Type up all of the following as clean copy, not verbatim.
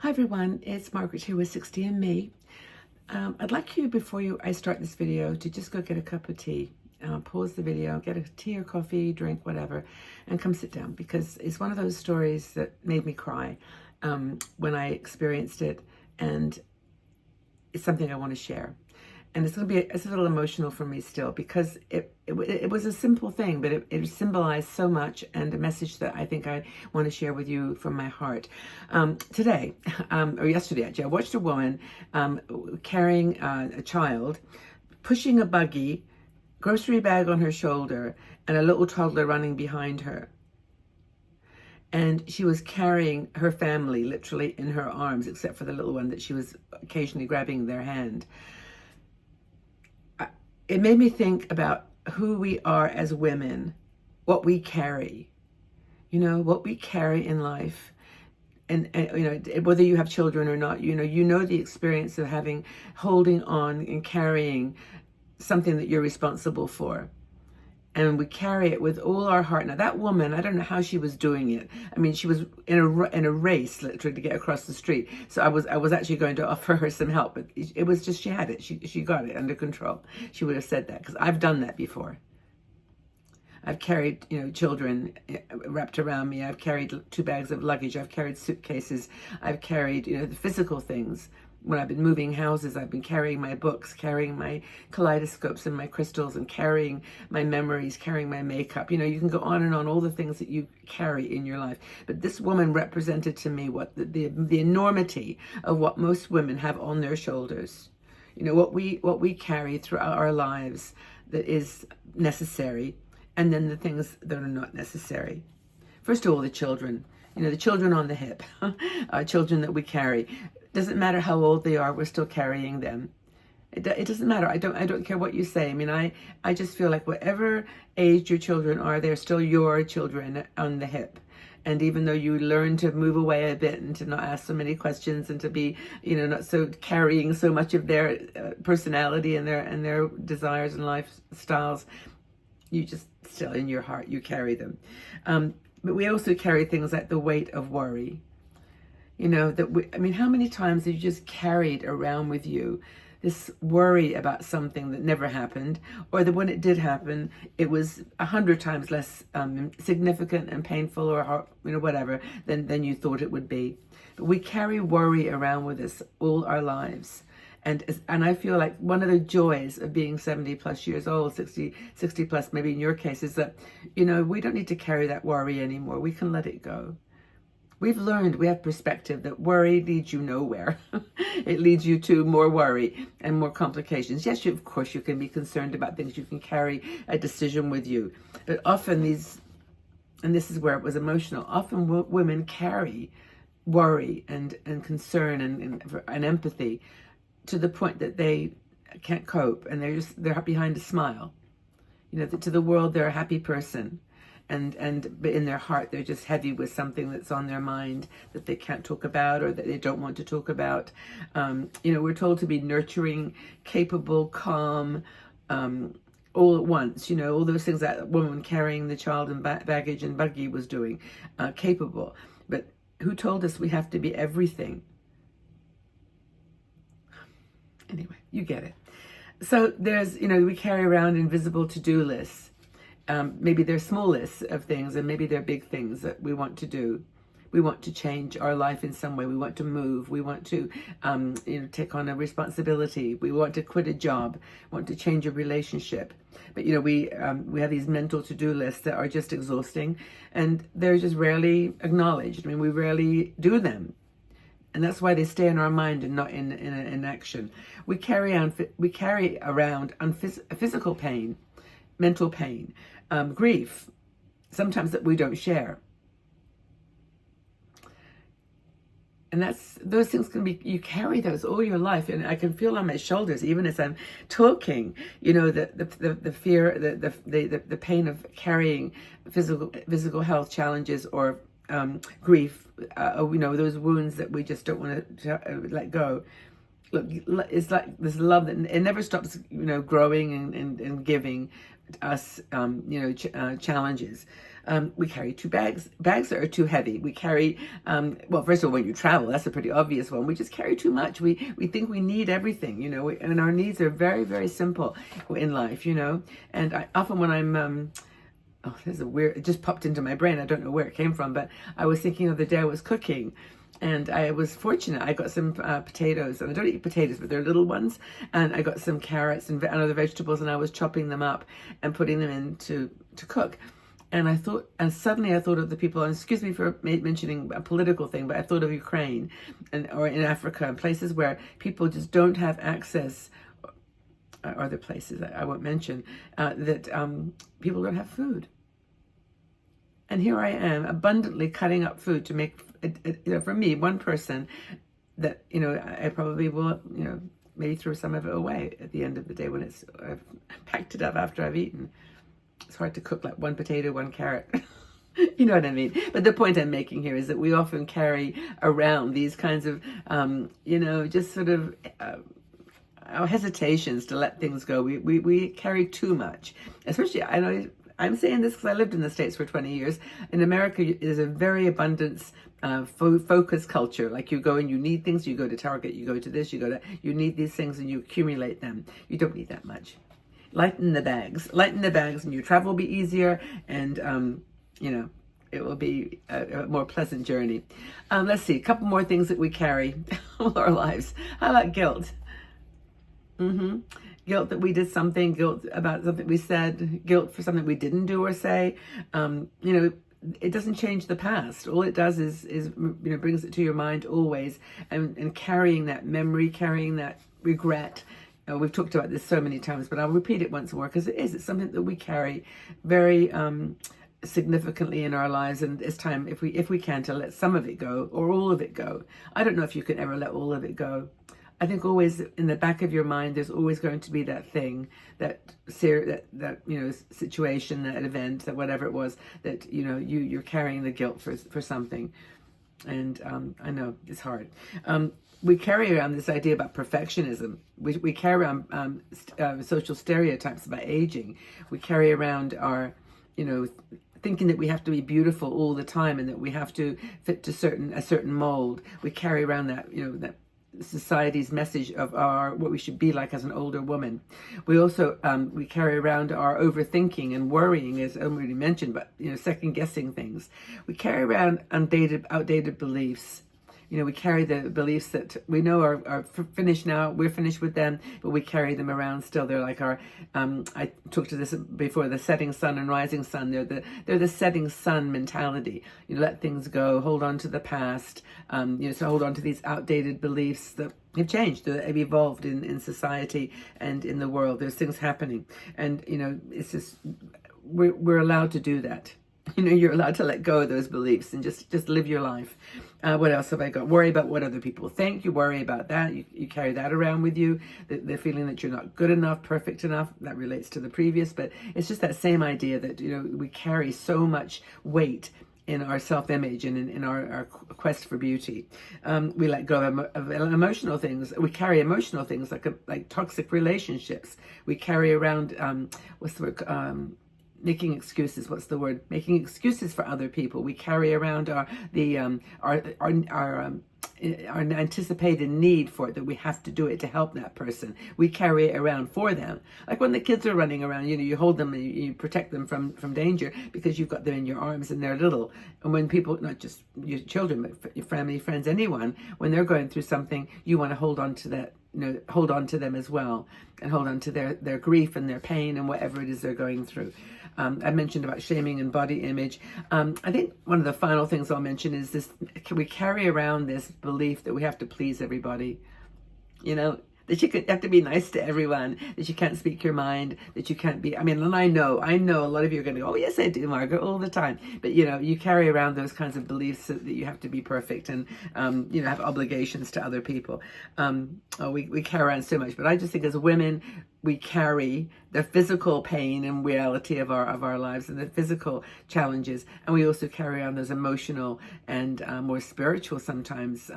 Hi everyone, it's Margaret here with 60 and Me. I'd like you, I start this video, to just go get a cup of tea. Pause the video, get a tea or coffee, drink, whatever, and come sit down, because it's one of those stories that made me cry when I experienced it, and it's something I want to share. And it's a little emotional for me still, because it was a simple thing, but it symbolized so much, and a message that I think I want to share with you from my heart. Today, or yesterday actually, I watched a woman carrying a child, pushing a buggy, grocery bag on her shoulder, and a little toddler running behind her. And she was carrying her family literally in her arms, except for the little one that she was occasionally grabbing their hand. It made me think about who we are as women, what we carry, what we carry in life. And whether you have children or not, you know the experience of holding on and carrying something that you're responsible for. And we carry it with all our heart. Now that woman, I don't know how she was doing it. I mean, she was in a race literally to get across the street. So I was actually going to offer her some help, but it was just, she had it. She got it under control. She would have said that, because I've done that before. I've carried, children wrapped around me. I've carried 2 bags of luggage. I've carried suitcases. I've carried, the physical things. When I've been moving houses, I've been carrying my books, carrying my kaleidoscopes and my crystals, and carrying my memories, carrying my makeup. You can go on and on, all the things that you carry in your life. But this woman represented to me what the enormity of what most women have on their shoulders. What we carry throughout our lives that is necessary, and then the things that are not necessary. First of all, the children. The children on the hip, children that we carry. Doesn't matter how old they are, we're still carrying them. It doesn't matter. I don't care what you say. I mean, I just feel like whatever age your children are, they're still your children on the hip. And even though you learn to move away a bit and to not ask so many questions, and to be, not so carrying so much of their personality and their desires and lifestyles, you just still in your heart, you carry them. But we also carry things like the weight of worry. How many times have you just carried around with you this worry about something that never happened, or that when it did happen, it was 100 times less significant and painful, or whatever, than you thought it would be. But we carry worry around with us all our lives. And I feel like one of the joys of being 70 plus years old, 60 plus, maybe in your case, is that, we don't need to carry that worry anymore. We can let it go. We have perspective that worry leads you nowhere. It leads you to more worry and more complications. Yes, of course, you can be concerned about things. You can carry a decision with you. But often and this is where it was emotional, often women carry worry and concern and empathy to the point that they can't cope, and they're behind a smile. To the world, they're a happy person. But in their heart, they're just heavy with something that's on their mind that they can't talk about, or that they don't want to talk about. We're told to be nurturing, capable, calm, all at once. All those things that woman carrying the child and baggage and buggy was doing, capable. But who told us we have to be everything? Anyway, you get it. So there's, we carry around invisible to-do lists. Maybe they're small lists of things, and maybe they're big things that we want to do. We want to change our life in some way. We want to move. We want to, take on a responsibility. We want to quit a job. Want to change a relationship. But we have these mental to-do lists that are just exhausting, and they're just rarely acknowledged. We rarely do them, and that's why they stay in our mind and not in action. We carry around physical pain, mental pain, grief, sometimes that we don't share. And those things you carry those all your life. And I can feel on my shoulders, even as I'm talking, the fear, the pain of carrying physical health challenges, or grief, those wounds that we just don't want to let go. Look, it's like this love that it never stops, growing and giving us, challenges. We carry two bags that are too heavy. We carry, well, first of all, when you travel, that's a pretty obvious one. We just carry too much. We think we need everything, and our needs are very, very simple in life, And often when I'm, oh, there's a weird, it just popped into my brain. I don't know where it came from, but I was thinking the other day I was cooking. And I was fortunate. I got some potatoes, and I don't eat potatoes, but they're little ones. And I got some carrots and other vegetables, and I was chopping them up and putting them in to cook. And suddenly I thought of the people, and excuse me for mentioning a political thing, but I thought of Ukraine or in Africa and places where people just don't have access, or other places I won't mention, that people don't have food. And here I am abundantly cutting up food to make, for me, one person that, I probably will, maybe throw some of it away at the end of the day when I've packed it up after I've eaten. It's hard to cook like one potato, one carrot. You know what I mean? But the point I'm making here is that we often carry around these kinds of, just sort of our hesitations to let things go. We carry too much, especially, I know, I'm saying this because I lived in the States for 20 years. In America, there's a very abundance focus culture. Like you go and you need things, you go to Target, you go to this, you need these things and you accumulate them. You don't need that much. Lighten the bags and your travel will be easier, and, it will be a more pleasant journey. Let's see, a couple more things that we carry all our lives. How about guilt? Guilt that we did something, guilt about something we said, guilt for something we didn't do or say. It doesn't change the past. All it does is brings it to your mind always, and carrying that memory, carrying that regret. We've talked about this so many times, but I'll repeat it once more because it's something that we carry very significantly in our lives, and it's time, if we can, to let some of it go or all of it go. I don't know if you can ever let all of it go. I think always in the back of your mind, there's always going to be that thing, that situation, that event, that whatever it was, that you're carrying the guilt for something, and I know it's hard. We carry around this idea about perfectionism. We carry around social stereotypes about aging. We carry around our, thinking that we have to be beautiful all the time and that we have to fit to a certain mold. We carry around that, that society's message of what we should be like as an older woman. We also we carry around our overthinking and worrying, as I already mentioned, but second guessing things. We carry around outdated beliefs. We carry the beliefs that we know are finished now. We're finished with them, but we carry them around still. They're like our, I talked to this before, the setting sun and rising sun. They're the setting sun mentality. Let things go, hold on to the past, so hold on to these outdated beliefs that have changed, that have evolved in society and in the world. There's things happening. And, it's just, we're allowed to do that. You're allowed to let go of those beliefs and just live your life. What else have I got? Worry about what other people think. You worry about that. You carry that around with you. The feeling that you're not good enough, perfect enough. That relates to the previous, but it's just that same idea that, we carry so much weight in our self-image and in our quest for beauty. We let go of emotional things. We carry emotional things like toxic relationships. We carry around, what's the word? Making excuses. What's the word? Making excuses for other people. We carry around our anticipated need for it, that we have to do it to help that person. We carry it around for them. Like when the kids are running around, you hold them and you protect them from danger because you've got them in your arms and they're little. And when people, not just your children, but your family, friends, anyone, when they're going through something, you want to hold on to that, hold on to them as well, and hold on to their grief and their pain and whatever it is they're going through. I mentioned about shaming and body image. I think one of the final things I'll mention is this: we carry around this belief that we have to please everybody. That you have to be nice to everyone, that you can't speak your mind, that you can't be, and I know a lot of you are going to go, oh yes I do, Margaret, all the time. But you carry around those kinds of beliefs that you have to be perfect and, have obligations to other people. We carry around so much, but I just think as women, we carry the physical pain and reality of our lives and the physical challenges. And we also carry on those emotional and more spiritual sometimes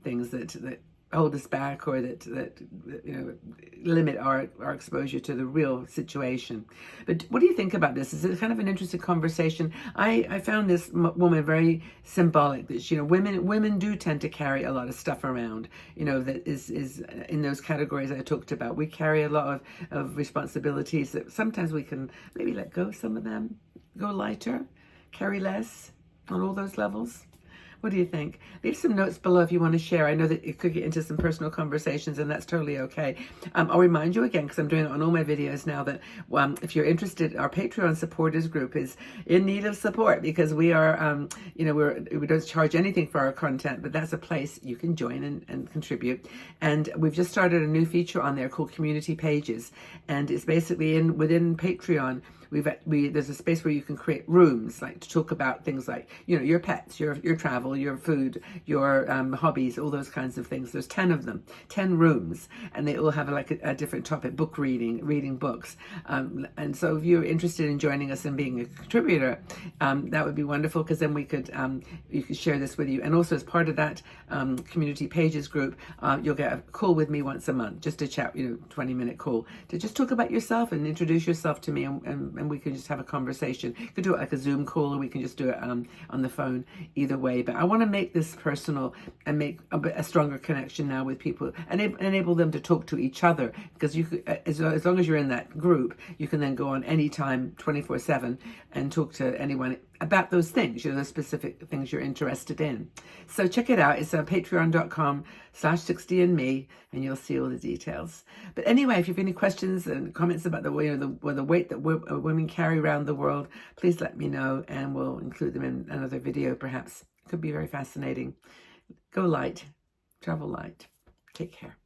things that hold us back, or that limit our exposure to the real situation. But what do you think about this? Is it kind of an interesting conversation? I found this woman very symbolic, that women do tend to carry a lot of stuff around, that is in those categories I talked about. We carry a lot of responsibilities that sometimes we can maybe let go of some of them, go lighter, carry less on all those levels. What do you think? Leave some notes below if you want to share. I know that it could get into some personal conversations, and that's totally okay. I'll remind you again, because I'm doing it on all my videos now, that if you're interested, our Patreon supporters group is in need of support, because we are, we don't charge anything for our content, but that's a place you can join and contribute. And we've just started a new feature on there called Community Pages, and it's basically within Patreon. There's a space where you can create rooms, like to talk about things like your pets, your travel, your food, your hobbies, all those kinds of things. There's 10 of them, 10 rooms, and they all have like a different topic: book reading books. And so if you're interested in joining us and being a contributor, that would be wonderful, because then you could share this with you. And also, as part of that Community Pages group, you'll get a call with me once a month, just to chat, 20-minute call to just talk about yourself and introduce yourself to me, and we can just have a conversation. You could do it like a Zoom call, or we can just do it on the phone. Either way, but I want to make this personal and make a stronger connection now with people, and enable them to talk to each other, because you could, as long as you're in that group, you can then go on anytime, 24/7, and talk to anyone about those things, those specific things you're interested in. So check it out. It's patreon.com/60andme, and you'll see all the details. But anyway, if you have any questions and comments about the weight that women carry around the world, please let me know, and we'll include them in another video perhaps. Could be very fascinating. Go light, travel light. Take care.